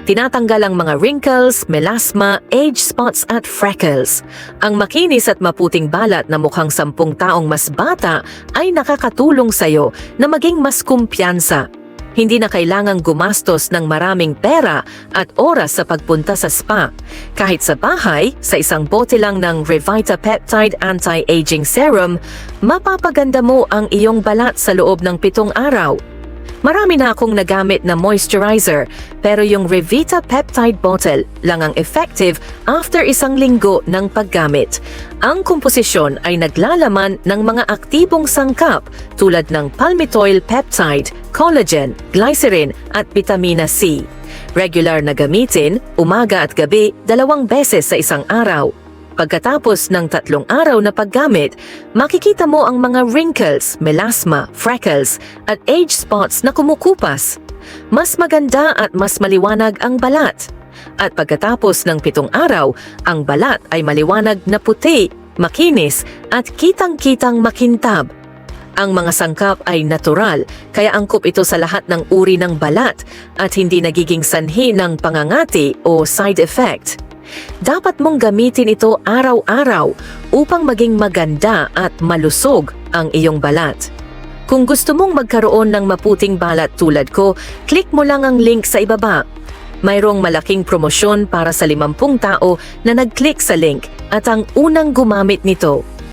Tinatanggal ang mga wrinkles, melasma, age spots at freckles. Ang makinis at maputing balat na mukhang 10 taong mas bata ay nakakatulong sa'yo na maging mas kumpiyansa. Hindi na kailangang gumastos ng maraming pera at oras sa pagpunta sa spa. Kahit sa bahay, sa isang bote lang ng Revita Peptide Anti-Aging Serum, mapapaganda mo ang iyong balat sa loob ng 7 araw. Marami na akong nagamit na moisturizer, pero yung Revita Peptide Bottle lang ang effective after 1 linggo ng paggamit. Ang komposisyon ay naglalaman ng mga aktibong sangkap tulad ng palmitoyl peptide, collagen, glycerin at vitamina C. Regular na gamitin, umaga at gabi, 2 beses sa 1 araw. Pagkatapos ng 3 araw na paggamit, makikita mo ang mga wrinkles, melasma, freckles at age spots na kumukupas. Mas maganda at mas maliwanag ang balat. At pagkatapos ng 7 araw, ang balat ay maliwanag na puti, makinis at kitang-kitang makintab. Ang mga sangkap ay natural, kaya angkop ito sa lahat ng uri ng balat at hindi nagiging sanhi ng pangangati o side effect. Dapat mong gamitin ito araw-araw upang maging maganda at malusog ang iyong balat. Kung gusto mong magkaroon ng maputing balat tulad ko, click mo lang ang link sa ibaba. Mayroong malaking promosyon para sa 50 tao na nag-click sa link at ang unang gumamit nito.